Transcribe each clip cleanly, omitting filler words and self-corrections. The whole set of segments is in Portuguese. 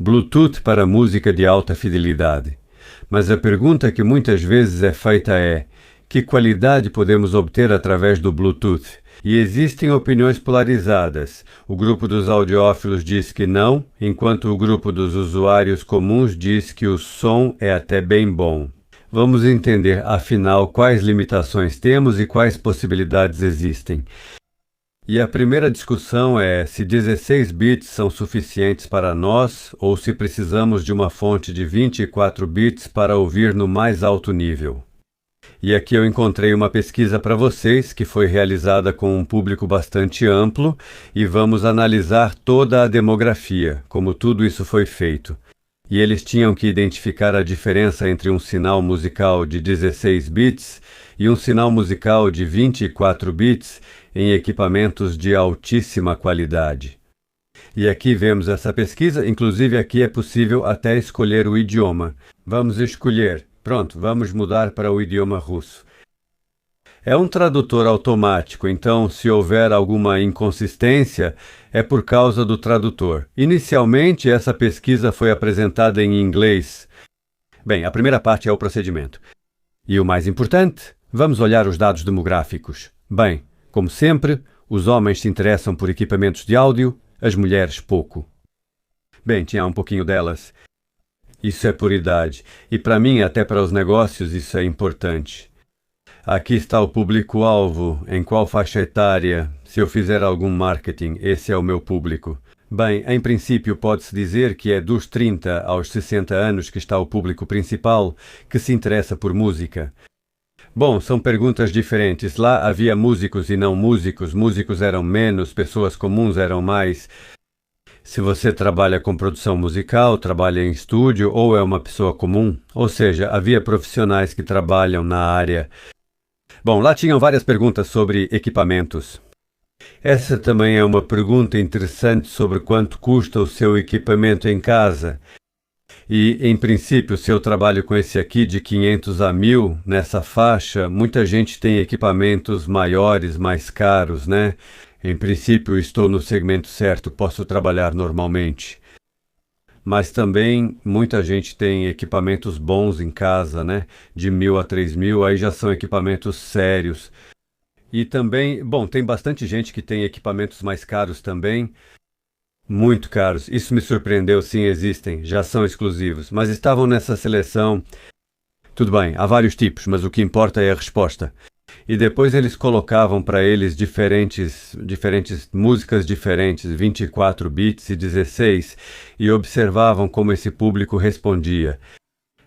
Bluetooth para música de alta fidelidade. Mas a pergunta que muitas vezes é feita é: que qualidade podemos obter através do Bluetooth? E existem opiniões polarizadas. O grupo dos audiófilos diz que não, enquanto o grupo dos usuários comuns diz que o som é até bem bom. Vamos entender, afinal, quais limitações temos e quais possibilidades existem. E a primeira discussão é se 16 bits são suficientes para nós ou se precisamos de uma fonte de 24 bits para ouvir no mais alto nível. E aqui eu encontrei uma pesquisa para vocês que foi realizada com um público bastante amplo e vamos analisar toda a demografia, como tudo isso foi feito. E eles tinham que identificar a diferença entre um sinal musical de 16 bits e um sinal musical de 24 bits em equipamentos de altíssima qualidade. E aqui vemos essa pesquisa, inclusive aqui é possível até escolher o idioma. Vamos escolher. Pronto, vamos mudar para o idioma russo. É um tradutor automático, então se houver alguma inconsistência, é por causa do tradutor. Inicialmente, essa pesquisa foi apresentada em inglês. Bem, a primeira parte é o procedimento. E o mais importante, vamos olhar os dados demográficos. Bem, como sempre, os homens se interessam por equipamentos de áudio, as mulheres pouco. Bem, tinha um pouquinho delas. Isso é por idade. E para mim, até para os negócios, isso é importante. Aqui está o público-alvo, em qual faixa etária. Se eu fizer algum marketing, esse é o meu público. Bem, em princípio pode-se dizer que é dos 30 aos 60 anos que está o público principal que se interessa por música. Bom, são perguntas diferentes. Lá havia músicos e não músicos. Músicos eram menos, pessoas comuns eram mais. Se você trabalha com produção musical, trabalha em estúdio ou é uma pessoa comum, ou seja, havia profissionais que trabalham na área. Bom, lá tinham várias perguntas sobre equipamentos. Essa também é uma pergunta interessante sobre quanto custa o seu equipamento em casa. E, em princípio, se eu trabalho com esse aqui de 500 a 1000, nessa faixa, muita gente tem equipamentos maiores, mais caros, né? Em princípio, estou no segmento certo, posso trabalhar normalmente. Mas também muita gente tem equipamentos bons em casa, né? De 1000 a 3000, aí já são equipamentos sérios. E também, bom, tem bastante gente que tem equipamentos mais caros também. Muito caros. Isso me surpreendeu, sim, existem. Já são exclusivos. Mas estavam nessa seleção. Tudo bem, há vários tipos, mas o que importa é a resposta. E depois eles colocavam para eles diferentes músicas diferentes, 24 bits e 16, e observavam como esse público respondia.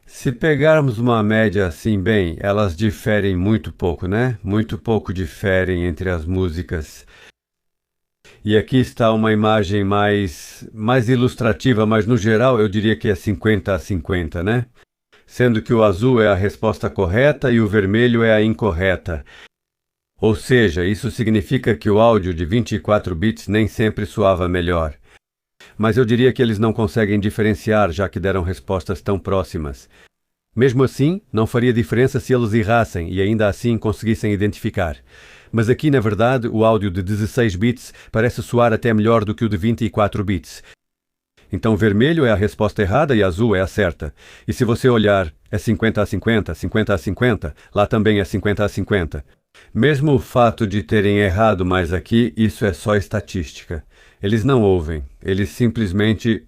Se pegarmos uma média assim, bem, elas diferem muito pouco, né? Muito pouco diferem entre as músicas. E aqui está uma imagem mais ilustrativa, mas no geral eu diria que é 50 a 50, né? Sendo que o azul é a resposta correta e o vermelho é a incorreta. Ou seja, isso significa que o áudio de 24 bits nem sempre soava melhor. Mas eu diria que eles não conseguem diferenciar, já que deram respostas tão próximas. Mesmo assim, não faria diferença se eles errassem e ainda assim conseguissem identificar. Mas aqui, na verdade, o áudio de 16 bits parece soar até melhor do que o de 24 bits. Então vermelho é a resposta errada e azul é a certa. E se você olhar, é 50 a 50, 50 a 50, lá também é 50 a 50. Mesmo o fato de terem errado mais aqui, isso é só estatística. Eles não ouvem,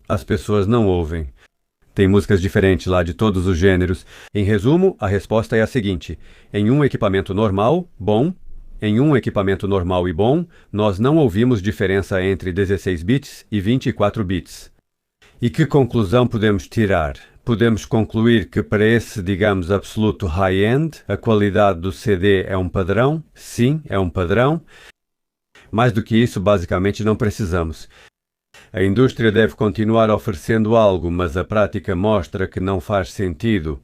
as pessoas não ouvem. Tem músicas diferentes lá de todos os gêneros. Em resumo, a resposta é a seguinte: em um equipamento normal, bom, em um equipamento normal e bom, nós não ouvimos diferença entre 16 bits e 24 bits. E que conclusão podemos tirar? Podemos concluir que para esse, digamos, absoluto high-end, a qualidade do CD é um padrão? Sim, é um padrão. Mais do que isso, basicamente, não precisamos. A indústria deve continuar oferecendo algo, mas a prática mostra que não faz sentido.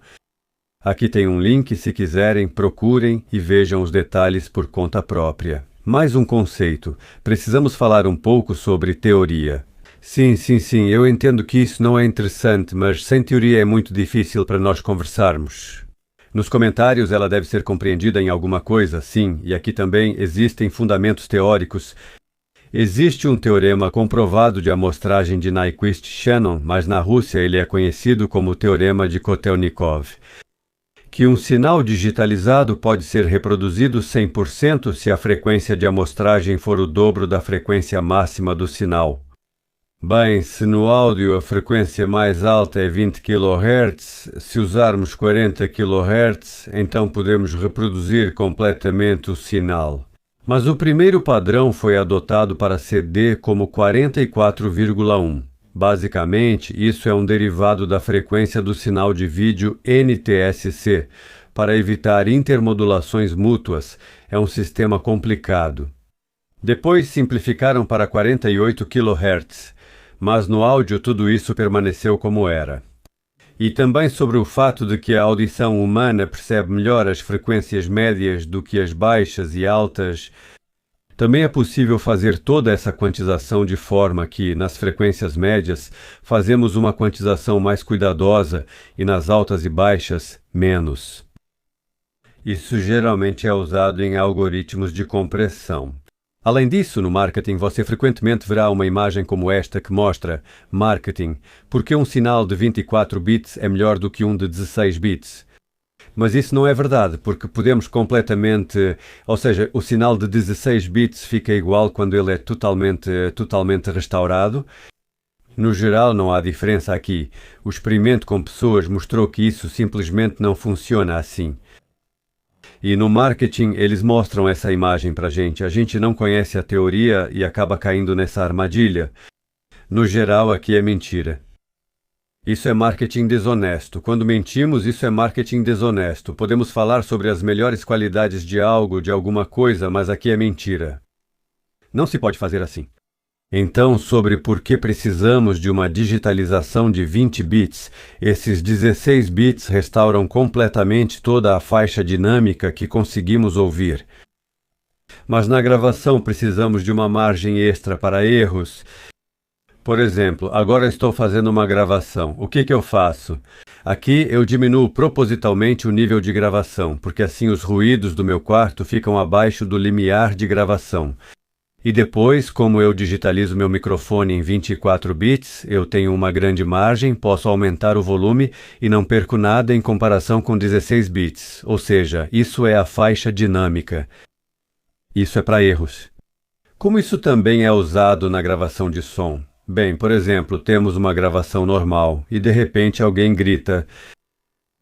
Aqui tem um link, se quiserem, procurem e vejam os detalhes por conta própria. Mais um conceito. Precisamos falar um pouco sobre teoria. Sim, eu entendo que isso não é interessante, mas sem teoria é muito difícil para nós conversarmos. Nos comentários ela deve ser compreendida em alguma coisa, sim, e aqui também existem fundamentos teóricos. Existe um teorema comprovado de amostragem de Nyquist-Shannon, mas na Rússia ele é conhecido como Teorema de Kotelnikov, que um sinal digitalizado pode ser reproduzido 100% se a frequência de amostragem for o dobro da frequência máxima do sinal. Bem, se no áudio a frequência mais alta é 20 kHz, se usarmos 40 kHz, então podemos reproduzir completamente o sinal. Mas o primeiro padrão foi adotado para CD como 44,1. Basicamente, isso é um derivado da frequência do sinal de vídeo NTSC, para evitar intermodulações mútuas. É um sistema complicado. Depois simplificaram para 48 kHz. Mas no áudio tudo isso permaneceu como era. E também sobre o fato de que a audição humana percebe melhor as frequências médias do que as baixas e altas, também é possível fazer toda essa quantização de forma que, nas frequências médias, fazemos uma quantização mais cuidadosa e nas altas e baixas, menos. Isso geralmente é usado em algoritmos de compressão. Além disso, no marketing você frequentemente verá uma imagem como esta que mostra marketing, porque um sinal de 24 bits é melhor do que um de 16 bits. Mas isso não é verdade, porque podemos completamente, ou seja, o sinal de 16 bits fica igual quando ele é totalmente restaurado. No geral não há diferença aqui. O experimento com pessoas mostrou que isso simplesmente não funciona assim. E no marketing eles mostram essa imagem para a gente não conhece a teoria e acaba caindo nessa armadilha. No geral aqui é mentira. Isso é marketing desonesto. Quando mentimos, isso é marketing desonesto. Podemos falar sobre as melhores qualidades de algo, de alguma coisa, mas aqui é mentira. Não se pode fazer assim. Então, sobre por que precisamos de uma digitalização de 20 bits, esses 16 bits restauram completamente toda a faixa dinâmica que conseguimos ouvir. Mas na gravação precisamos de uma margem extra para erros. Por exemplo, agora estou fazendo uma gravação. O que eu faço? Aqui eu diminuo propositalmente o nível de gravação, porque assim os ruídos do meu quarto ficam abaixo do limiar de gravação. E depois, como eu digitalizo meu microfone em 24 bits, eu tenho uma grande margem, posso aumentar o volume e não perco nada em comparação com 16 bits. Ou seja, isso é a faixa dinâmica. Isso é para erros. Como isso também é usado na gravação de som? Bem, por exemplo, temos uma gravação normal e de repente alguém grita.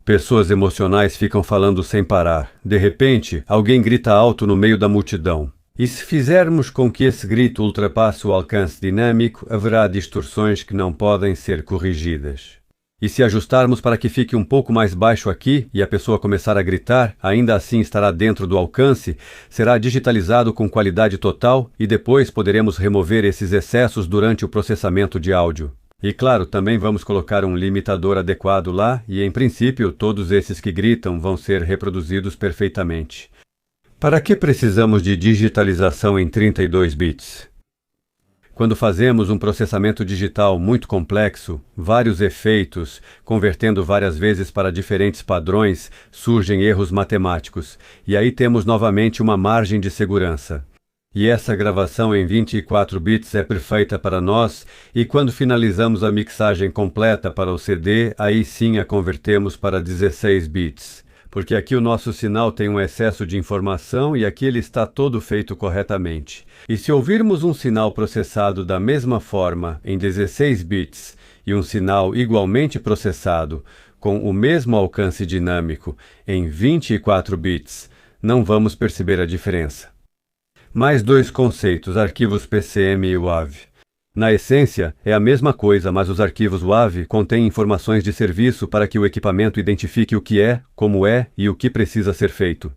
Pessoas emocionais ficam falando sem parar. De repente, alguém grita alto no meio da multidão. E se fizermos com que esse grito ultrapasse o alcance dinâmico, haverá distorções que não podem ser corrigidas. E se ajustarmos para que fique um pouco mais baixo aqui e a pessoa começar a gritar, ainda assim estará dentro do alcance, será digitalizado com qualidade total e depois poderemos remover esses excessos durante o processamento de áudio. E claro, também vamos colocar um limitador adequado lá e, em princípio, todos esses que gritam vão ser reproduzidos perfeitamente. Para que precisamos de digitalização em 32 bits? Quando fazemos um processamento digital muito complexo, vários efeitos, convertendo várias vezes para diferentes padrões, surgem erros matemáticos, e aí temos novamente uma margem de segurança. E essa gravação em 24 bits é perfeita para nós, e quando finalizamos a mixagem completa para o CD, aí sim a convertemos para 16 bits. Porque aqui o nosso sinal tem um excesso de informação e aqui ele está todo feito corretamente. E se ouvirmos um sinal processado da mesma forma em 16 bits e um sinal igualmente processado com o mesmo alcance dinâmico em 24 bits, não vamos perceber a diferença. Mais dois conceitos, arquivos PCM e WAV. Na essência, é a mesma coisa, mas os arquivos WAV contêm informações de serviço para que o equipamento identifique o que é, como é e o que precisa ser feito.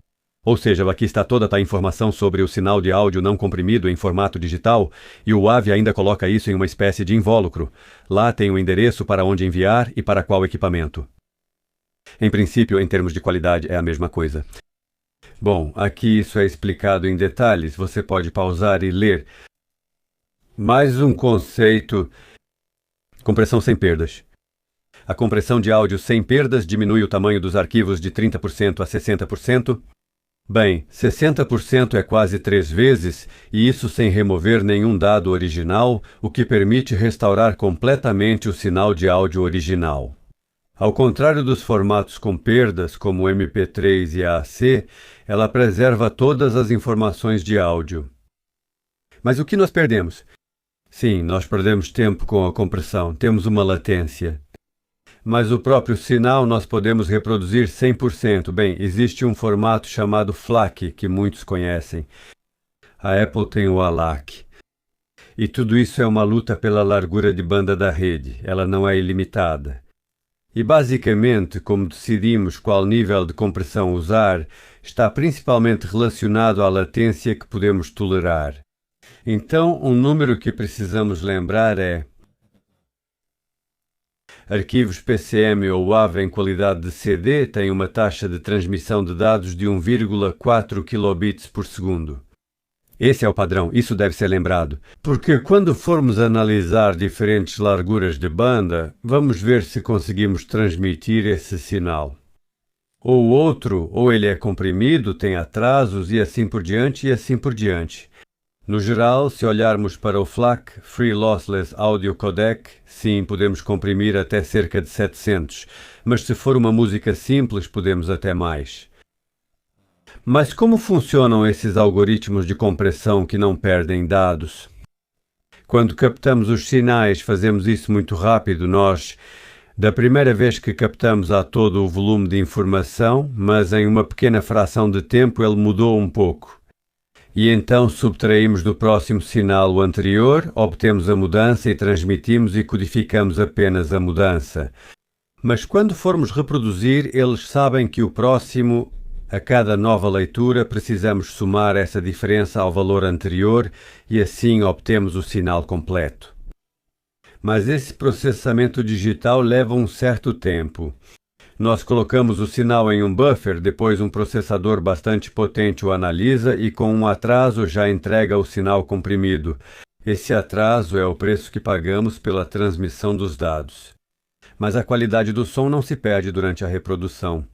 Ou seja, aqui está toda a informação sobre o sinal de áudio não comprimido em formato digital, e o WAV ainda coloca isso em uma espécie de invólucro. Lá tem o endereço para onde enviar e para qual equipamento. Em princípio, em termos de qualidade, é a mesma coisa. Bom, aqui isso é explicado em detalhes, você pode pausar e ler. Mais um conceito: compressão sem perdas. A compressão de áudio sem perdas diminui o tamanho dos arquivos de 30% a 60%. Bem, 60% é quase 3 vezes, e isso sem remover nenhum dado original, o que permite restaurar completamente o sinal de áudio original. Ao contrário dos formatos com perdas, como o MP3 e a AAC, ela preserva todas as informações de áudio. Mas o que nós perdemos? Sim, nós perdemos tempo com a compressão, temos uma latência. Mas o próprio sinal nós podemos reproduzir 100%. Bem, existe um formato chamado FLAC, que muitos conhecem. A Apple tem o ALAC. E tudo isso é uma luta pela largura de banda da rede, ela não é ilimitada. E basicamente, como decidimos qual nível de compressão usar, está principalmente relacionado à latência que podemos tolerar. Então, um número que precisamos lembrar é: arquivos PCM ou WAV em qualidade de CD têm uma taxa de transmissão de dados de 1,4 kilobits por segundo. Esse é o padrão, isso deve ser lembrado, porque quando formos analisar diferentes larguras de banda, vamos ver se conseguimos transmitir esse sinal. Ou outro, ou ele é comprimido, tem atrasos e assim por diante e assim por diante. No geral, se olharmos para o FLAC, Free Lossless Audio Codec, sim, podemos comprimir até cerca de 700, mas se for uma música simples, podemos até mais. Mas como funcionam esses algoritmos de compressão que não perdem dados? Quando captamos os sinais, fazemos isso muito rápido. Nós, da primeira vez que captamos há todo o volume de informação, mas em uma pequena fração de tempo ele mudou um pouco. E então subtraímos do próximo sinal o anterior, obtemos a mudança e transmitimos e codificamos apenas a mudança. Mas quando formos reproduzir, eles sabem que o próximo, a cada nova leitura, precisamos somar essa diferença ao valor anterior e assim obtemos o sinal completo. Mas esse processamento digital leva um certo tempo. Nós colocamos o sinal em um buffer, depois um processador bastante potente o analisa e com um atraso já entrega o sinal comprimido. Esse atraso é o preço que pagamos pela transmissão dos dados. Mas a qualidade do som não se perde durante a reprodução.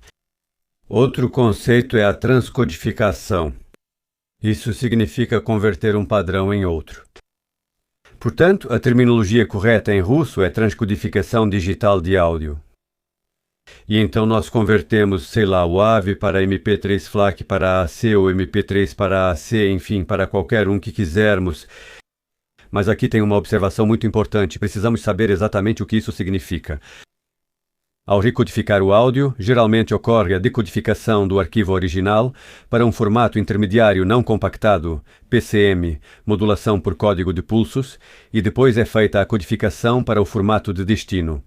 Outro conceito é a transcodificação. Isso significa converter um padrão em outro. Portanto, a terminologia correta em russo é transcodificação digital de áudio. E então nós convertemos, sei lá, o AV para MP3 FLAC para AAC ou MP3 para AAC, enfim, para qualquer um que quisermos. Mas aqui tem uma observação muito importante, precisamos saber exatamente o que isso significa. Ao recodificar o áudio, geralmente ocorre a decodificação do arquivo original para um formato intermediário não compactado, PCM, modulação por código de pulsos, e depois é feita a codificação para o formato de destino.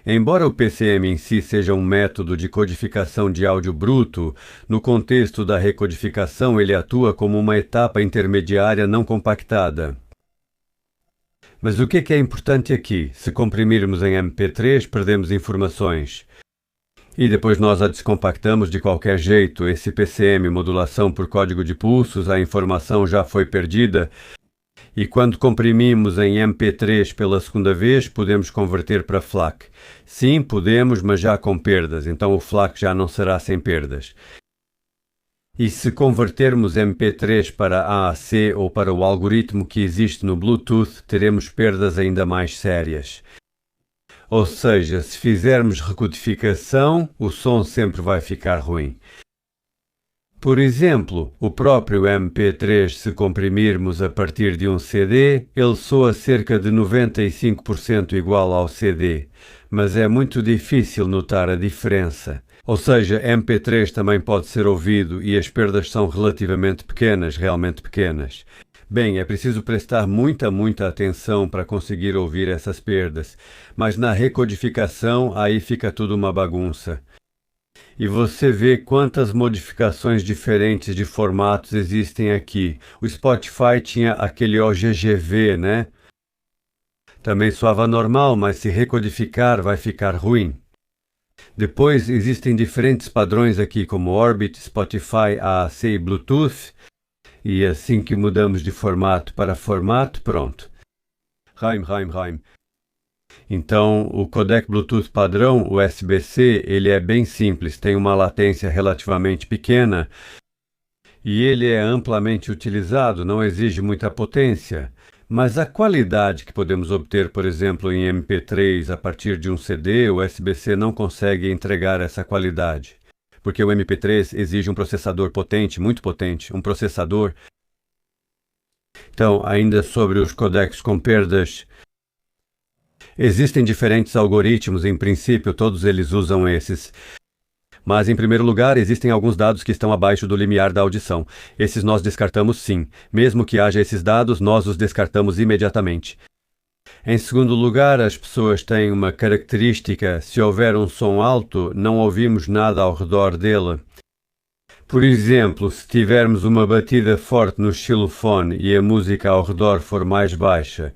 Embora o PCM em si seja um método de codificação de áudio bruto, no contexto da recodificação ele atua como uma etapa intermediária não compactada. Mas o que é importante aqui? Se comprimirmos em MP3, perdemos informações. E depois nós a descompactamos de qualquer jeito. Esse PCM, modulação por código de pulsos, a informação já foi perdida. E quando comprimimos em MP3 pela segunda vez, podemos converter para FLAC. Sim, podemos, mas já com perdas, então o FLAC já não será sem perdas. E se convertermos MP3 para AAC ou para o algoritmo que existe no Bluetooth, teremos perdas ainda mais sérias. Ou seja, se fizermos recodificação, o som sempre vai ficar ruim. Por exemplo, o próprio MP3, se comprimirmos a partir de um CD, ele soa cerca de 95% igual ao CD, mas é muito difícil notar a diferença. Ou seja, MP3 também pode ser ouvido e as perdas são relativamente pequenas, realmente pequenas. Bem, é preciso prestar muita atenção para conseguir ouvir essas perdas, mas na recodificação aí fica tudo uma bagunça. E você vê quantas modificações diferentes de formatos existem aqui. O Spotify tinha aquele OGGV, né? Também soava normal, mas se recodificar vai ficar ruim. Depois existem diferentes padrões aqui, como Orbit, Spotify, AAC e Bluetooth. E assim que mudamos de formato para formato, pronto. Rhyme. Então, o codec Bluetooth padrão, o USB-C, ele é bem simples, tem uma latência relativamente pequena, e ele é amplamente utilizado, não exige muita potência. Mas a qualidade que podemos obter, por exemplo, em MP3 a partir de um CD, o SBC não consegue entregar essa qualidade. Porque o MP3 exige um processador potente, muito potente, um processador. Então, ainda sobre os codecs com perdas, existem diferentes algoritmos, em princípio, todos eles usam esses. Mas, em primeiro lugar, existem alguns dados que estão abaixo do limiar da audição. Esses nós descartamos sim. Mesmo que haja esses dados, nós os descartamos imediatamente. Em segundo lugar, as pessoas têm uma característica: se houver um som alto, não ouvimos nada ao redor dele. Por exemplo, se tivermos uma batida forte no xilofone e a música ao redor for mais baixa,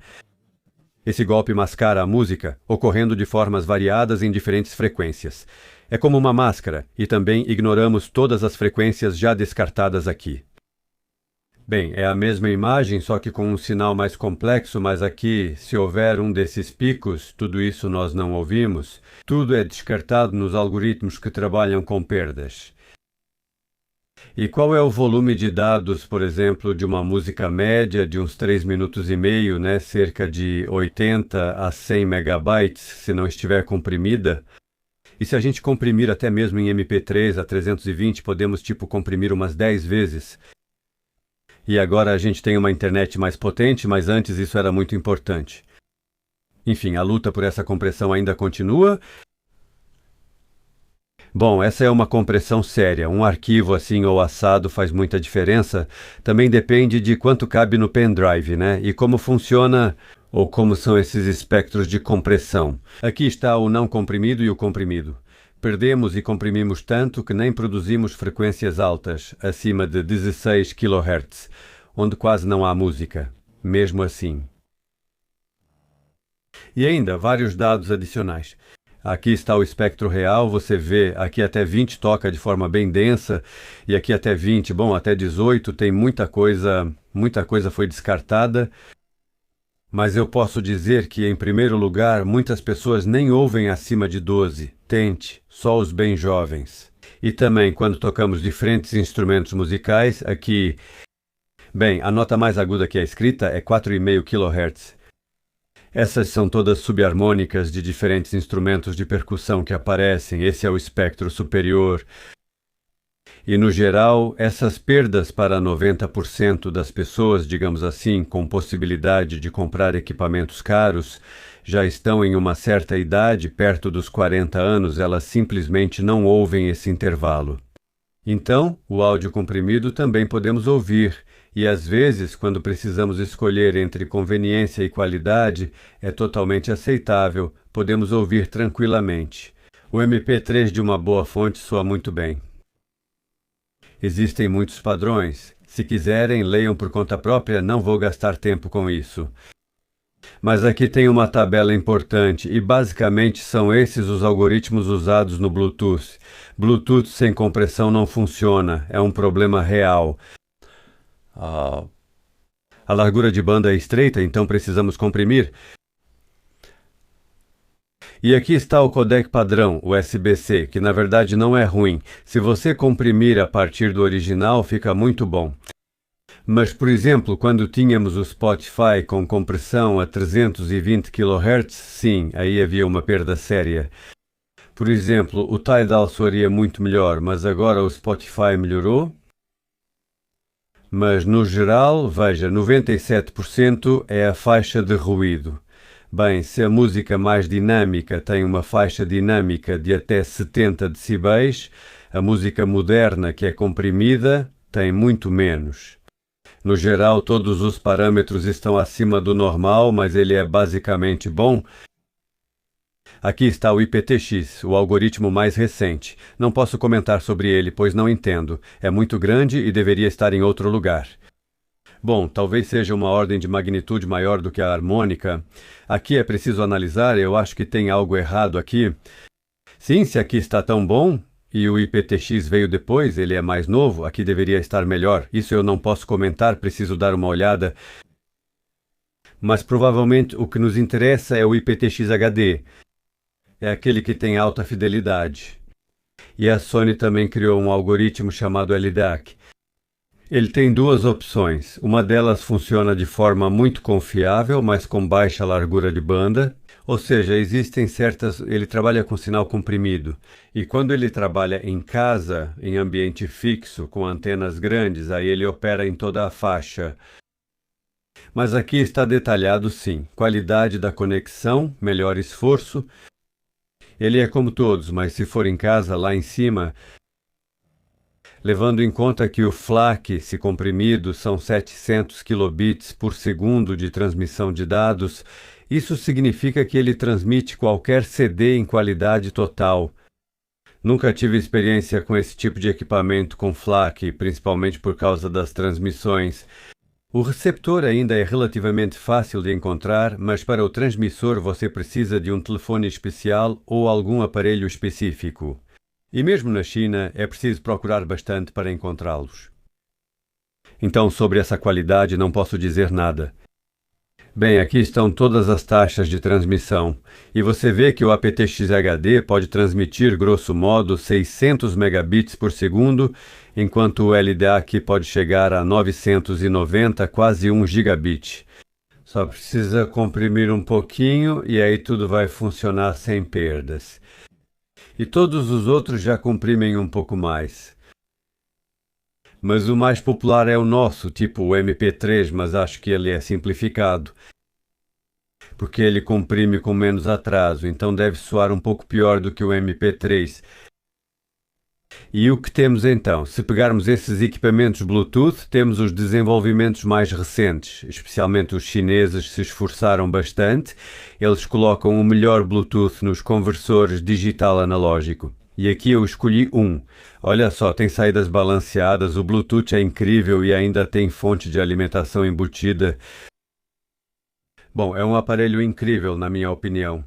esse golpe mascara a música, ocorrendo de formas variadas em diferentes frequências. É como uma máscara, e também ignoramos todas as frequências já descartadas aqui. Bem, é a mesma imagem, só que com um sinal mais complexo, mas aqui, se houver um desses picos, tudo isso nós não ouvimos. Tudo é descartado nos algoritmos que trabalham com perdas. E qual é o volume de dados, por exemplo, de uma música média de uns 3 minutos e meio, né? Cerca de 80 a 100 megabytes, se não estiver comprimida? E se a gente comprimir até mesmo em MP3 a 320, podemos comprimir umas 10 vezes. E agora a gente tem uma internet mais potente, mas antes isso era muito importante. Enfim, a luta por essa compressão ainda continua. Bom, essa é uma compressão séria. Um arquivo assim ou assado faz muita diferença. Também depende de quanto cabe no pendrive, né? E como funciona ou como são esses espectros de compressão. Aqui está o não comprimido e o comprimido. Perdemos e comprimimos tanto que nem produzimos frequências altas, acima de 16 kHz, onde quase não há música, mesmo assim. E ainda, vários dados adicionais. Aqui está o espectro real, você vê, aqui até 20 toca de forma bem densa, e aqui até 20, bom, até 18 tem muita coisa foi descartada. Mas eu posso dizer que, em primeiro lugar, muitas pessoas nem ouvem acima de 12. Tente, só os bem jovens. E também, quando tocamos diferentes instrumentos musicais, aqui... Bem, a nota mais aguda que é escrita é 4,5 kHz. Essas são todas subharmônicas de diferentes instrumentos de percussão que aparecem. Esse é o espectro superior. E, no geral, essas perdas para 90% das pessoas, digamos assim, com possibilidade de comprar equipamentos caros, já estão em uma certa idade, perto dos 40 anos, elas simplesmente não ouvem esse intervalo. Então, o áudio comprimido também podemos ouvir, e às vezes, quando precisamos escolher entre conveniência e qualidade, é totalmente aceitável, podemos ouvir tranquilamente. O MP3 de uma boa fonte soa muito bem. Existem muitos padrões. Se quiserem, leiam por conta própria, não vou gastar tempo com isso. Mas aqui tem uma tabela importante, e basicamente são esses os algoritmos usados no Bluetooth. Bluetooth sem compressão não funciona, é um problema real. A largura de banda é estreita, então precisamos comprimir. E aqui está o codec padrão, o SBC, que na verdade não é ruim. Se você comprimir a partir do original, fica muito bom. Mas, por exemplo, quando tínhamos o Spotify com compressão a 320 kHz, sim, aí havia uma perda séria. Por exemplo, o Tidal soaria muito melhor, mas agora o Spotify melhorou. Mas, no geral, veja, 97% é a faixa de ruído. Bem, se a música mais dinâmica tem uma faixa dinâmica de até 70 decibéis, a música moderna, que é comprimida, tem muito menos. No geral, todos os parâmetros estão acima do normal, mas ele é basicamente bom. Aqui está o IPTX, o algoritmo mais recente. Não posso comentar sobre ele, pois não entendo. É muito grande e deveria estar em outro lugar. Bom, talvez seja uma ordem de magnitude maior do que a harmônica. Aqui é preciso analisar, eu acho que tem algo errado aqui. Sim, se aqui está tão bom, e o IPTX veio depois, ele é mais novo, aqui deveria estar melhor. Isso eu não posso comentar, preciso dar uma olhada. Mas provavelmente o que nos interessa é o IPTX HD. É aquele que tem alta fidelidade. E a Sony também criou um algoritmo chamado LDAC. Ele tem duas opções. Uma delas funciona de forma muito confiável, mas com baixa largura de banda. Ou seja, existem certas... Ele trabalha com sinal comprimido. E quando ele trabalha em casa, em ambiente fixo, com antenas grandes, aí ele opera em toda a faixa. Mas aqui está detalhado sim. Qualidade da conexão, melhor esforço. Ele é como todos, mas se for em casa, lá em cima... Levando em conta que o FLAC, se comprimido, são 700 kilobits por segundo de transmissão de dados, isso significa que ele transmite qualquer CD em qualidade total. Nunca tive experiência com esse tipo de equipamento com FLAC, principalmente por causa das transmissões. O receptor ainda é relativamente fácil de encontrar, mas para o transmissor você precisa de um telefone especial ou algum aparelho específico. E mesmo na China é preciso procurar bastante para encontrá-los. Então, sobre essa qualidade não posso dizer nada. Bem, aqui estão todas as taxas de transmissão. E você vê que o aptX-HD pode transmitir, grosso modo, 600 megabits por segundo, enquanto o LDA aqui pode chegar a 990, quase 1 gigabit. Só precisa comprimir um pouquinho e aí tudo vai funcionar sem perdas. E todos os outros já comprimem um pouco mais. Mas o mais popular é o nosso, tipo o MP3, mas acho que ele é simplificado. Porque ele comprime com menos atraso, então deve soar um pouco pior do que o MP3. E o que temos então? Se pegarmos esses equipamentos Bluetooth, temos os desenvolvimentos mais recentes, especialmente os chineses se esforçaram bastante. Eles colocam o melhor Bluetooth nos conversores digital analógico. E aqui eu escolhi um. Olha só, tem saídas balanceadas, o Bluetooth é incrível e ainda tem fonte de alimentação embutida. Bom, é um aparelho incrível, na minha opinião.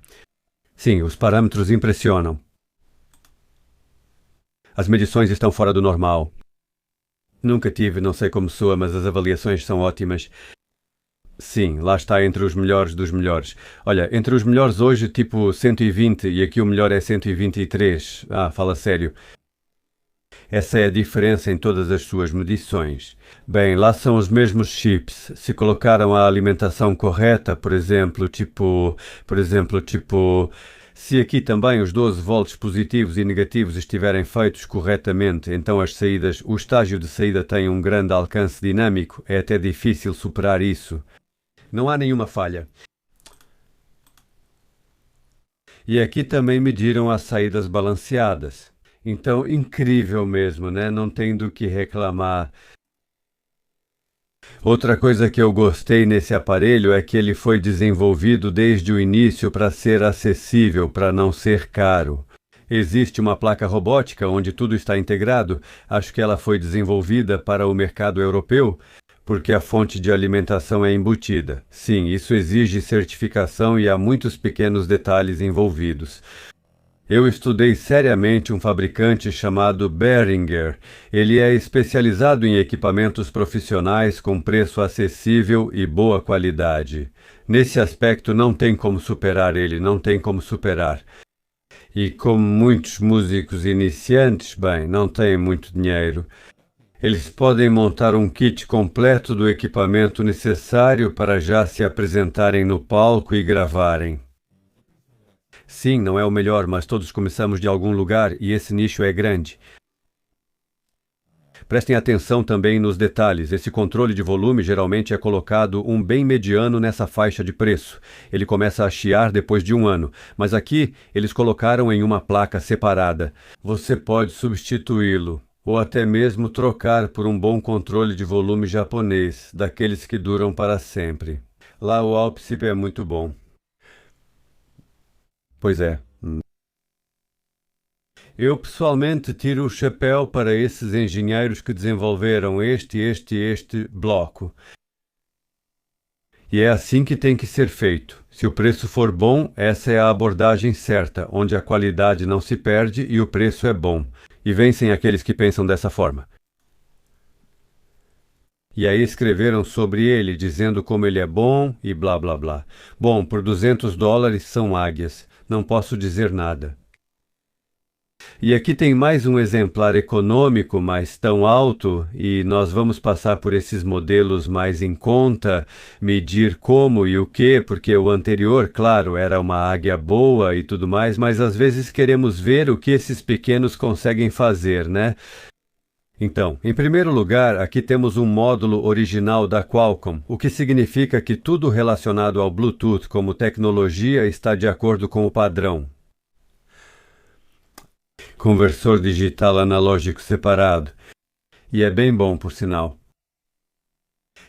Sim, os parâmetros impressionam. As medições estão fora do normal. Nunca tive, não sei como soa, mas as avaliações são ótimas. Sim, lá está entre os melhores dos melhores. Olha, entre os melhores hoje, tipo 120, e aqui o melhor é 123. Ah, fala sério. Essa é a diferença em todas as suas medições. Bem, lá são os mesmos chips. Se colocaram a alimentação correta, por exemplo, se aqui também os 12 volts positivos e negativos estiverem feitos corretamente, então as saídas, o estágio de saída tem um grande alcance dinâmico, é até difícil superar isso. Não há nenhuma falha. E aqui também mediram as saídas balanceadas. Então, incrível mesmo, né? Não tem do que reclamar. Outra coisa que eu gostei nesse aparelho é que ele foi desenvolvido desde o início para ser acessível, para não ser caro. Existe uma placa robótica onde tudo está integrado. Acho que ela foi desenvolvida para o mercado europeu, porque a fonte de alimentação é embutida. Sim, isso exige certificação e há muitos pequenos detalhes envolvidos. Eu estudei seriamente um fabricante chamado Behringer. Ele é especializado em equipamentos profissionais com preço acessível e boa qualidade. Nesse aspecto não tem como superar ele, não tem como superar. E como muitos músicos iniciantes, bem, não têm muito dinheiro. Eles podem montar um kit completo do equipamento necessário para já se apresentarem no palco e gravarem. Sim, não é o melhor, mas todos começamos de algum lugar e esse nicho é grande. Prestem atenção também nos detalhes. Esse controle de volume geralmente é colocado um bem mediano nessa faixa de preço. Ele começa a chiar depois de 1 ano, mas aqui eles colocaram em uma placa separada. Você pode substituí-lo, ou até mesmo trocar por um bom controle de volume japonês, daqueles que duram para sempre. Lá o Alpsip é muito bom. Pois é. Eu pessoalmente tiro o chapéu para esses engenheiros que desenvolveram este bloco. E é assim que tem que ser feito. Se o preço for bom, essa é a abordagem certa, onde a qualidade não se perde e o preço é bom. E vencem aqueles que pensam dessa forma. E aí escreveram sobre ele, dizendo como ele é bom e blá blá blá. Bom, por $200 são águias. Não posso dizer nada. E aqui tem mais um exemplar econômico, mas tão alto, e nós vamos passar por esses modelos mais em conta, medir como e o que, porque o anterior, claro, era uma águia boa e tudo mais, mas às vezes queremos ver o que esses pequenos conseguem fazer, né? Então, em primeiro lugar, aqui temos um módulo original da Qualcomm, o que significa que tudo relacionado ao Bluetooth como tecnologia está de acordo com o padrão. Conversor digital analógico separado. E é bem bom, por sinal.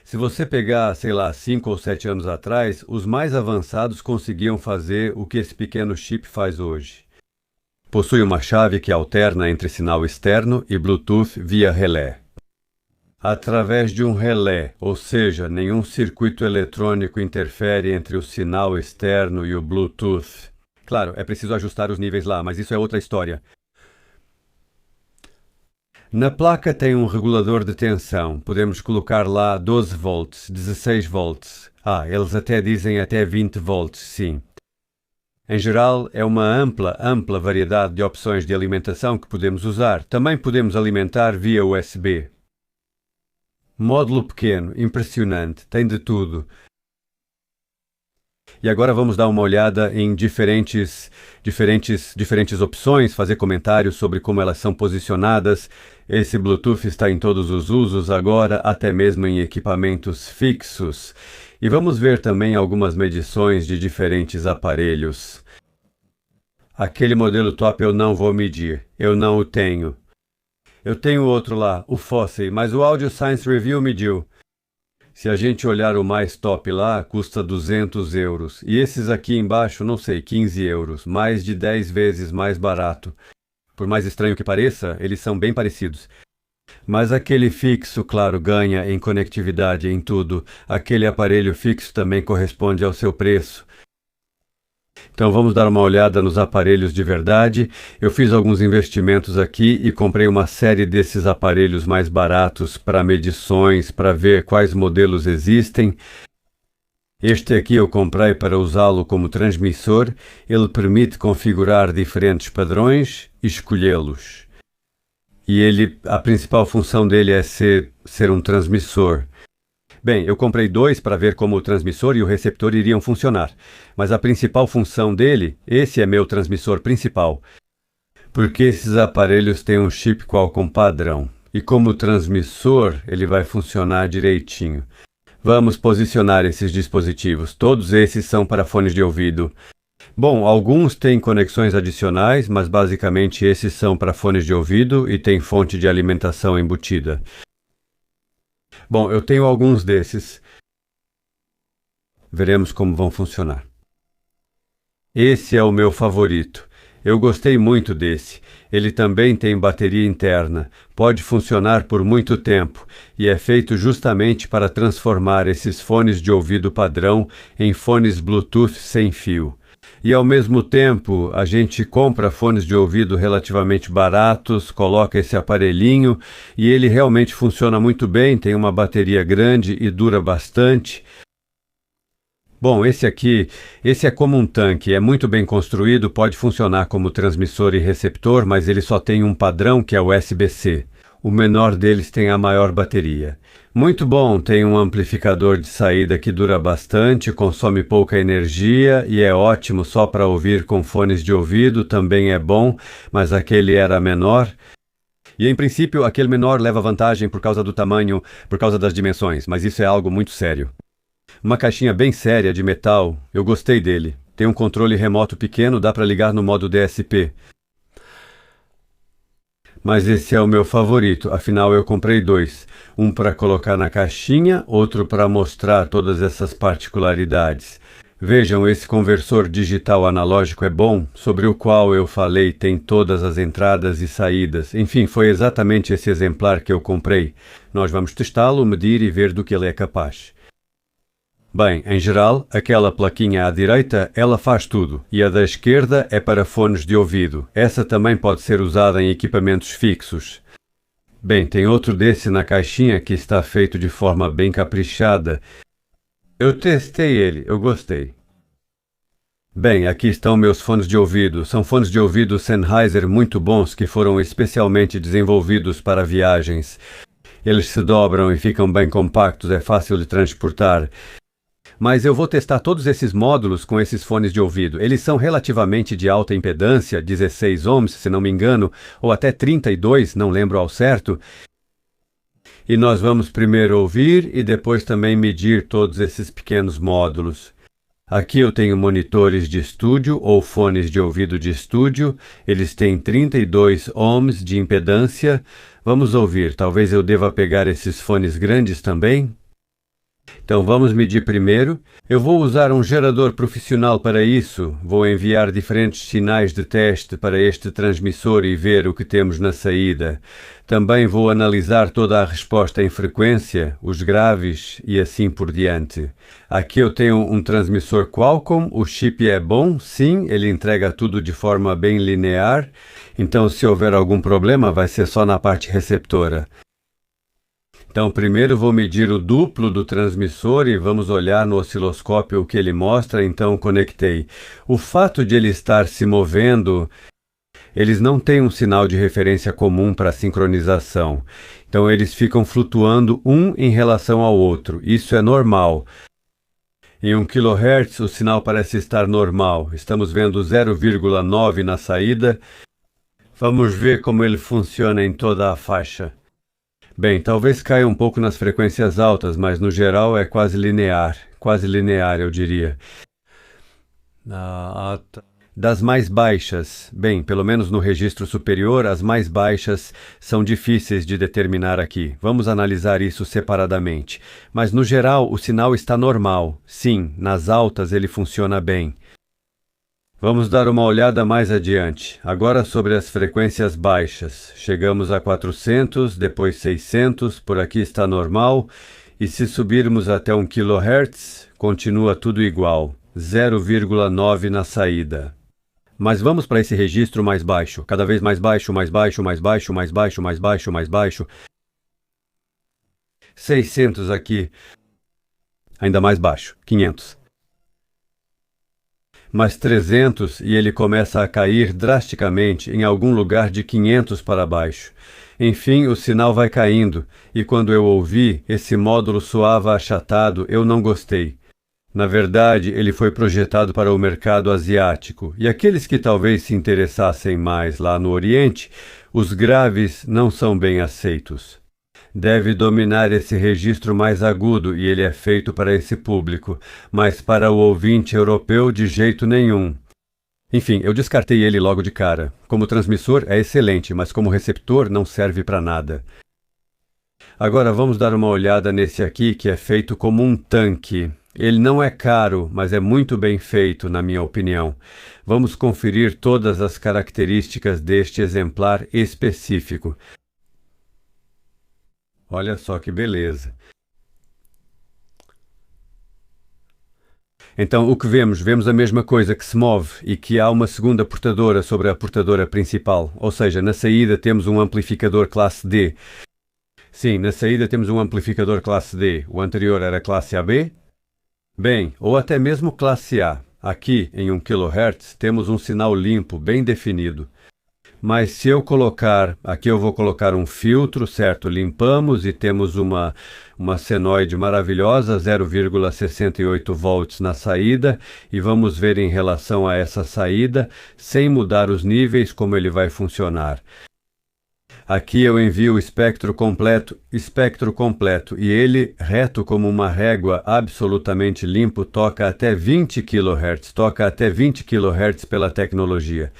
Se você pegar, sei lá, 5 ou 7 anos atrás, os mais avançados conseguiam fazer o que esse pequeno chip faz hoje. Possui uma chave que alterna entre sinal externo e Bluetooth via relé. Através de um relé, ou seja, nenhum circuito eletrônico interfere entre o sinal externo e o Bluetooth. Claro, é preciso ajustar os níveis lá, mas isso é outra história. Na placa tem um regulador de tensão. Podemos colocar lá 12 volts, 16 volts. Eles até dizem até 20 volts, sim. Em geral, é uma ampla variedade de opções de alimentação que podemos usar. Também podemos alimentar via USB. Módulo pequeno, impressionante, tem de tudo. E agora vamos dar uma olhada em diferentes opções, fazer comentários sobre como elas são posicionadas. Esse Bluetooth está em todos os usos agora, até mesmo em equipamentos fixos. E vamos ver também algumas medições de diferentes aparelhos. Aquele modelo top eu não vou medir, eu não o tenho. Eu tenho outro lá, o Fosse, mas o Audio Science Review mediu. Se a gente olhar o mais top lá, custa 200 euros. E esses aqui embaixo, não sei, 15 euros, mais de 10 vezes mais barato. Por mais estranho que pareça, eles são bem parecidos. Mas aquele fixo, claro, ganha em conectividade, em tudo. Aquele aparelho fixo também corresponde ao seu preço. Então vamos dar uma olhada nos aparelhos de verdade. Eu fiz alguns investimentos aqui e comprei uma série desses aparelhos mais baratos para medições, para ver quais modelos existem. Este aqui eu comprei para usá-lo como transmissor. Ele permite configurar diferentes padrões e escolhê-los. E a principal função dele é ser um transmissor. Bem, eu comprei 2 para ver como o transmissor e o receptor iriam funcionar, mas a principal função dele, esse é meu transmissor principal, porque esses aparelhos têm um chip Qualcomm padrão, e como transmissor ele vai funcionar direitinho. Vamos posicionar esses dispositivos, todos esses são para fones de ouvido. Bom, alguns têm conexões adicionais, mas basicamente esses são para fones de ouvido e tem fonte de alimentação embutida. Bom, eu tenho alguns desses. Veremos como vão funcionar. Esse é o meu favorito. Eu gostei muito desse. Ele também tem bateria interna, pode funcionar por muito tempo e é feito justamente para transformar esses fones de ouvido padrão em fones Bluetooth sem fio. E ao mesmo tempo, a gente compra fones de ouvido relativamente baratos, coloca esse aparelhinho e ele realmente funciona muito bem, tem uma bateria grande e dura bastante. Bom, esse é como um tanque, é muito bem construído, pode funcionar como transmissor e receptor, mas ele só tem um padrão que é o USB-C. O menor deles tem a maior bateria. Muito bom, tem um amplificador de saída que dura bastante, consome pouca energia e é ótimo só para ouvir com fones de ouvido, também é bom, mas aquele era menor. E em princípio aquele menor leva vantagem por causa do tamanho, por causa das dimensões, mas isso é algo muito sério. Uma caixinha bem séria de metal, eu gostei dele. Tem um controle remoto pequeno, dá para ligar no modo DSP. Mas esse é o meu favorito, afinal eu comprei 2. Um para colocar na caixinha, outro para mostrar todas essas particularidades. Vejam, esse conversor digital analógico é bom, sobre o qual eu falei, tem todas as entradas e saídas. Enfim, foi exatamente esse exemplar que eu comprei. Nós vamos testá-lo, medir e ver do que ele é capaz. Bem, em geral, aquela plaquinha à direita, ela faz tudo, e a da esquerda é para fones de ouvido. Essa também pode ser usada em equipamentos fixos. Bem, tem outro desse na caixinha que está feito de forma bem caprichada. Eu testei ele, eu gostei. Bem, aqui estão meus fones de ouvido. São fones de ouvido Sennheiser muito bons que foram especialmente desenvolvidos para viagens. Eles se dobram e ficam bem compactos, é fácil de transportar. Mas eu vou testar todos esses módulos com esses fones de ouvido. Eles são relativamente de alta impedância, 16 ohms, se não me engano, ou até 32, não lembro ao certo. E nós vamos primeiro ouvir e depois também medir todos esses pequenos módulos. Aqui eu tenho monitores de estúdio ou fones de ouvido de estúdio. Eles têm 32 ohms de impedância. Vamos ouvir. Talvez eu deva pegar esses fones grandes também. Então vamos medir primeiro. Eu vou usar um gerador profissional para isso. Vou enviar diferentes sinais de teste para este transmissor e ver o que temos na saída. Também vou analisar toda a resposta em frequência, os graves e assim por diante. Aqui eu tenho um transmissor Qualcomm. O chip é bom, sim, ele entrega tudo de forma bem linear. Então se houver algum problema vai ser só na parte receptora. Então, primeiro vou medir o duplo do transmissor e vamos olhar no osciloscópio o que ele mostra, então conectei. O fato de ele estar se movendo, eles não têm um sinal de referência comum para sincronização. Então, eles ficam flutuando um em relação ao outro. Isso é normal. Em 1 kHz, o sinal parece estar normal. Estamos vendo 0,9 na saída. Vamos ver como ele funciona em toda a faixa. Bem, talvez caia um pouco nas frequências altas, mas no geral é quase linear eu diria. Das mais baixas, bem, pelo menos no registro superior, as mais baixas são difíceis de determinar aqui. Vamos analisar isso separadamente. Mas no geral o sinal está normal. Sim, nas altas ele funciona bem. Vamos dar uma olhada mais adiante. Agora sobre as frequências baixas. Chegamos a 400, depois 600, por aqui está normal. E se subirmos até 1 kHz, continua tudo igual, 0,9 na saída. Mas vamos para esse registro mais baixo, cada vez mais baixo, mais baixo, mais baixo, mais baixo, mais baixo, mais baixo. 600 aqui, ainda mais baixo, 500. Mais 300 e ele começa a cair drasticamente em algum lugar de 500 para baixo. Enfim, o sinal vai caindo, e quando eu ouvi, esse módulo soava achatado, eu não gostei. Na verdade, ele foi projetado para o mercado asiático, e aqueles que talvez se interessassem mais lá no Oriente, os graves não são bem aceitos. Deve dominar esse registro mais agudo e ele é feito para esse público, mas para o ouvinte europeu de jeito nenhum. Enfim, eu descartei ele logo de cara. Como transmissor é excelente, mas como receptor não serve para nada. Agora vamos dar uma olhada nesse aqui que é feito como um tanque. Ele não é caro, mas é muito bem feito, na minha opinião. Vamos conferir todas as características deste exemplar específico. Olha só que beleza. Então, o que vemos? Vemos a mesma coisa que se move e que há uma segunda portadora sobre a portadora principal. Ou seja, na saída temos um amplificador classe D. Sim, na saída temos um amplificador classe D. O anterior era classe AB. Bem, ou até mesmo classe A. Aqui, em 1 kHz, temos um sinal limpo, bem definido. Mas se eu colocar, aqui eu vou colocar um filtro, certo? Limpamos e temos uma senoide maravilhosa, 0,68 volts na saída, e vamos ver em relação a essa saída, sem mudar os níveis, como ele vai funcionar. Aqui eu envio o espectro completo, e ele, reto como uma régua, absolutamente limpo, toca até 20 kHz, pela tecnologia.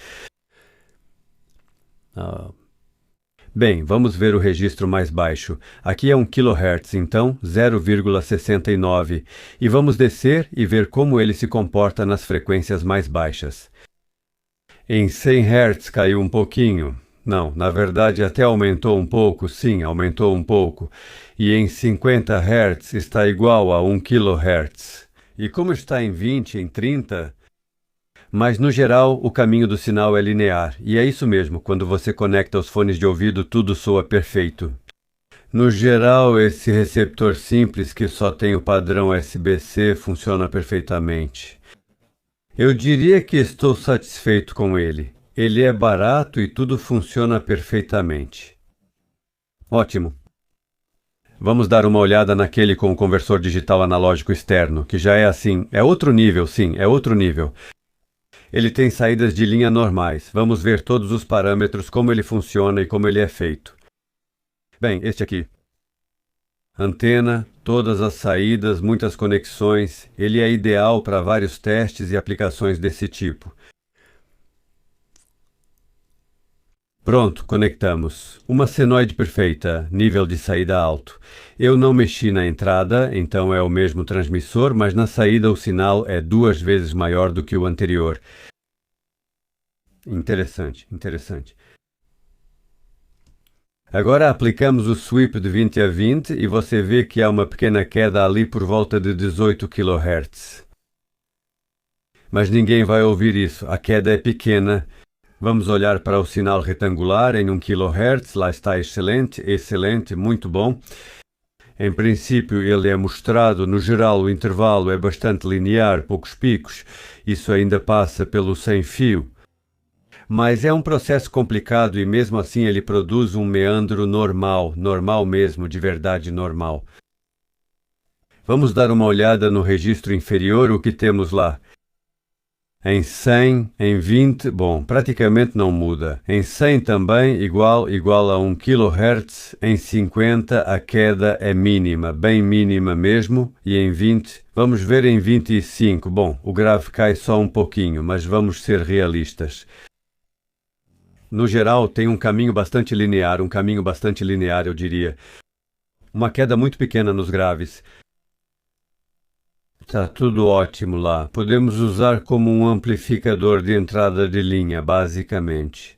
Bem, vamos ver o registro mais baixo. Aqui é 1 kHz, então 0,69. E vamos descer e ver como ele se comporta nas frequências mais baixas. Em 100 Hz caiu um pouquinho. Não, na verdade até aumentou um pouco, sim, aumentou um pouco. E em 50 Hz está igual a 1 kHz. E como está em 20, em 30... Mas, no geral, o caminho do sinal é linear, e é isso mesmo, quando você conecta os fones de ouvido, tudo soa perfeito. No geral, esse receptor simples, que só tem o padrão SBC, funciona perfeitamente. Eu diria que estou satisfeito com ele. Ele é barato e tudo funciona perfeitamente. Ótimo. Vamos dar uma olhada naquele com o conversor digital analógico externo, que já é assim. É outro nível, sim, é outro nível. Ele tem saídas de linha normais. Vamos ver todos os parâmetros, como ele funciona e como ele é feito. Bem, este aqui. Antena, todas as saídas, muitas conexões. Ele é ideal para vários testes e aplicações desse tipo. Pronto, conectamos. Uma senoide perfeita, nível de saída alto. Eu não mexi na entrada, então é o mesmo transmissor, mas na saída o sinal é 2 vezes maior do que o anterior. Interessante, interessante. Agora aplicamos o sweep de 20 a 20 e você vê que há uma pequena queda ali por volta de 18 kHz. Mas ninguém vai ouvir isso, a queda é pequena. Vamos olhar para o sinal retangular em 1 kHz, lá está excelente, excelente, muito bom. Em princípio ele é mostrado, no geral o intervalo é bastante linear, poucos picos, isso ainda passa pelo sem fio. Mas é um processo complicado e mesmo assim ele produz um meandro normal, normal mesmo, de verdade normal. Vamos dar uma olhada no registro inferior, o que temos lá. Em 100, em 20, bom, praticamente não muda. Em 100 também, igual a 1 kHz. Em 50 a queda é mínima, bem mínima mesmo. E em 20, vamos ver em 25. Bom, o grave cai só um pouquinho, mas vamos ser realistas. No geral, tem um caminho bastante linear, eu diria. Uma queda muito pequena nos graves. Tá tudo ótimo lá. Podemos usar como um amplificador de entrada de linha, basicamente.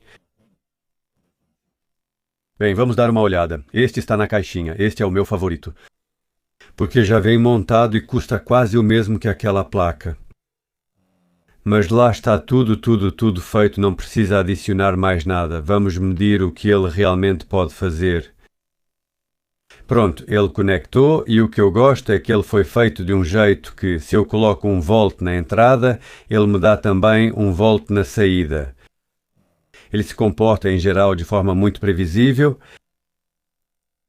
Bem, vamos dar uma olhada. Este está na caixinha. Este é o meu favorito. Porque já vem montado e custa quase o mesmo que aquela placa. Mas lá está tudo feito, não precisa adicionar mais nada. Vamos medir o que ele realmente pode fazer. Pronto, ele conectou e o que eu gosto é que ele foi feito de um jeito que, se eu coloco 1 volt na entrada, ele me dá também 1 volt na saída. Ele se comporta, em geral, de forma muito previsível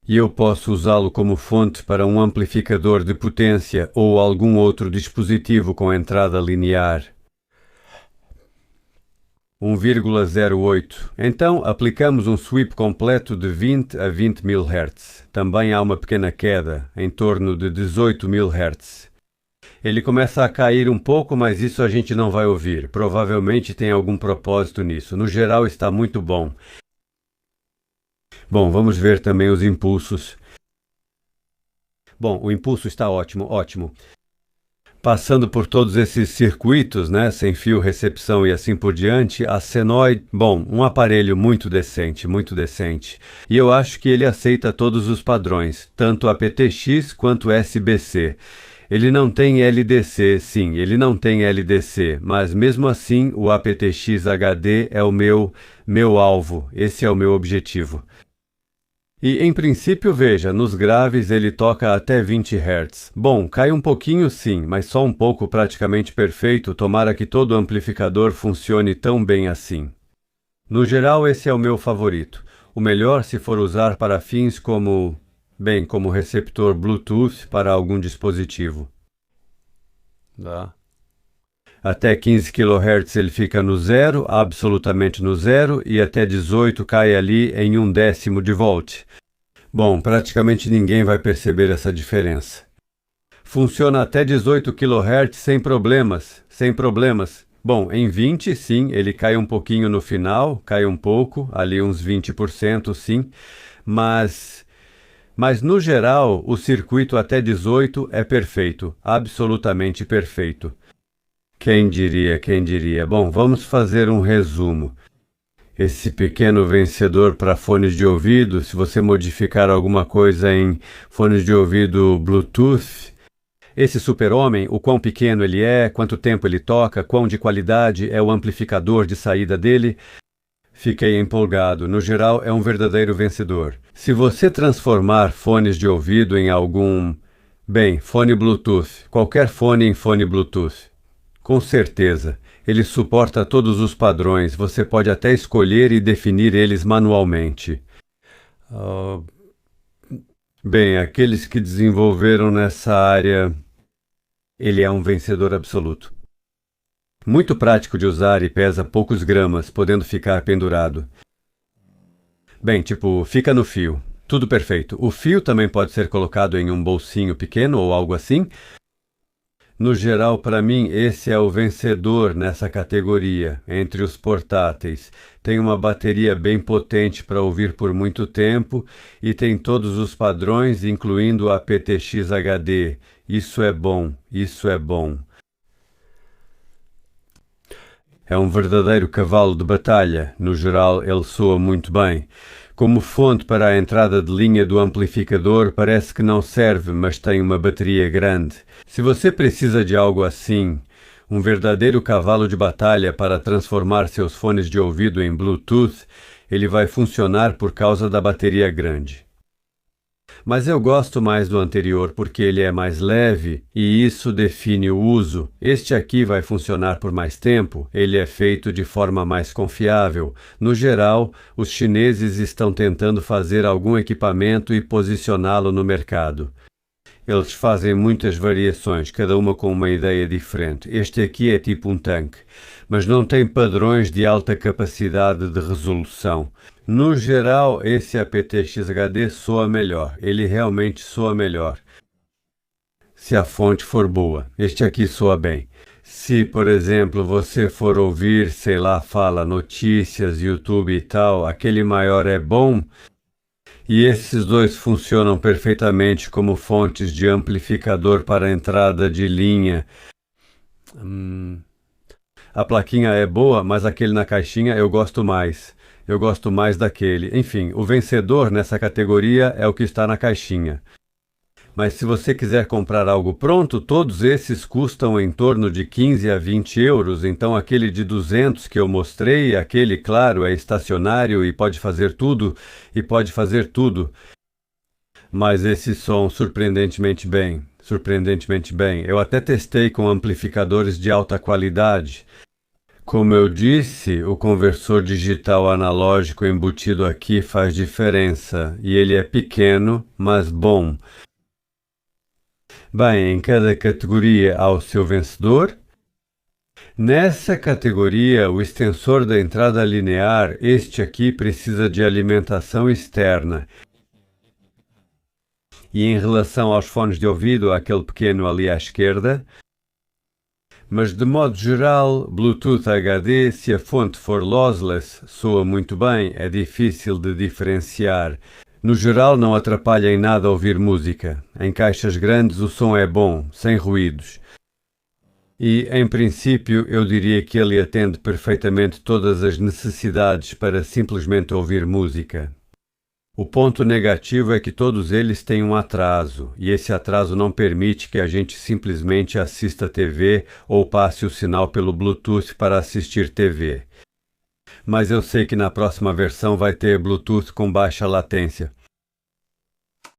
e eu posso usá-lo como fonte para um amplificador de potência ou algum outro dispositivo com entrada linear. 1,08. Então, aplicamos um sweep completo de 20 a 20 mil Hz. Também há uma pequena queda, em torno de 18 mil Hz. Ele começa a cair um pouco, mas isso a gente não vai ouvir. Provavelmente tem algum propósito nisso. No geral, está muito bom. Bom, vamos ver também os impulsos. Bom, o impulso está ótimo, ótimo. Passando por todos esses circuitos, né, sem fio, recepção e assim por diante, a senoide, bom, um aparelho muito decente, muito decente. E eu acho que ele aceita todos os padrões, tanto aptX quanto SBC. Ele não tem LDC, sim, ele não tem LDC, mas mesmo assim o aptX HD é o meu alvo, esse é o meu objetivo. E, em princípio, veja, nos graves ele toca até 20 Hz. Bom, cai um pouquinho sim, mas só um pouco, praticamente perfeito, tomara que todo amplificador funcione tão bem assim. No geral, esse é o meu favorito. O melhor se for usar para fins como, bem, como receptor Bluetooth para algum dispositivo. Dá. Até 15 kHz ele fica no zero, absolutamente no zero, e até 18 cai ali em 1/10 de volt. Bom, praticamente ninguém vai perceber essa diferença. Funciona até 18 kHz sem problemas, sem problemas. Bom, em 20 sim, ele cai um pouquinho no final, cai um pouco, ali uns 20% sim, mas no geral o circuito até 18 é perfeito, absolutamente perfeito. Quem diria, quem diria? Bom, vamos fazer um resumo. Esse pequeno vencedor para fones de ouvido, se você modificar alguma coisa em fones de ouvido Bluetooth, esse super-homem, o quão pequeno ele é, quanto tempo ele toca, quão de qualidade é o amplificador de saída dele, fiquei empolgado. No geral, é um verdadeiro vencedor. Se você transformar fones de ouvido em algum, bem, fone Bluetooth, qualquer fone em fone Bluetooth, com certeza, Ele suporta todos os padrões, você pode até escolher e definir eles manualmente. Bem, aqueles que desenvolveram nessa área, ele é um vencedor absoluto. Muito prático de usar e pesa poucos gramas, podendo ficar pendurado. Bem, tipo, fica no fio. Tudo perfeito. O fio também pode ser colocado em um bolsinho pequeno ou algo assim. No geral, para mim, esse é o vencedor nessa categoria, entre os portáteis. Tem uma bateria bem potente para ouvir por muito tempo e tem todos os padrões, incluindo a aptX HD. Isso é bom, isso é bom. É um verdadeiro cavalo de batalha. No geral, ele soa muito bem. Como fonte para a entrada de linha do amplificador, parece que não serve, mas tem uma bateria grande. Se você precisa de algo assim, um verdadeiro cavalo de batalha para transformar seus fones de ouvido em Bluetooth, ele vai funcionar por causa da bateria grande. Mas eu gosto mais do anterior porque ele é mais leve e isso define o uso. Este aqui vai funcionar por mais tempo, ele é feito de forma mais confiável. No geral, os chineses estão tentando fazer algum equipamento e posicioná-lo no mercado. Eles fazem muitas variações, cada uma com uma ideia diferente. Este aqui é tipo um tanque, mas não tem padrões de alta capacidade de resolução. No geral, esse aptX HD soa melhor. Ele realmente soa melhor. Se a fonte for boa. Este aqui soa bem. Se, por exemplo, você for ouvir, sei lá, fala notícias, YouTube e tal, aquele maior é bom. E esses dois funcionam perfeitamente como fontes de amplificador para entrada de linha. A plaquinha é boa, mas aquele na caixinha eu gosto mais. Eu gosto mais daquele. Enfim, o vencedor nessa categoria é o que está na caixinha. Mas se você quiser comprar algo pronto, todos esses custam em torno de 15 a 20 euros. Então aquele de 200 que eu mostrei, aquele, claro, é estacionário e pode fazer tudo, Mas esses som surpreendentemente bem, Eu até testei com amplificadores de alta qualidade. Como eu disse, o conversor digital analógico embutido aqui faz diferença, e ele é pequeno, mas bom. Bem, em cada categoria há o seu vencedor. Nessa categoria, o extensor da entrada linear, este aqui precisa de alimentação externa. E em relação aos fones de ouvido, aquele pequeno ali à esquerda. Mas de modo geral, Bluetooth HD, se a fonte for lossless, soa muito bem, é difícil de diferenciar. No geral não atrapalha em nada ouvir música. Em caixas grandes o som é bom, sem ruídos. E, em princípio, eu diria que ele atende perfeitamente todas as necessidades para simplesmente ouvir música. O ponto negativo é que todos eles têm um atraso, e esse atraso não permite que a gente simplesmente assista TV ou passe o sinal pelo Bluetooth para assistir TV. Mas eu sei que na próxima versão vai ter Bluetooth com baixa latência.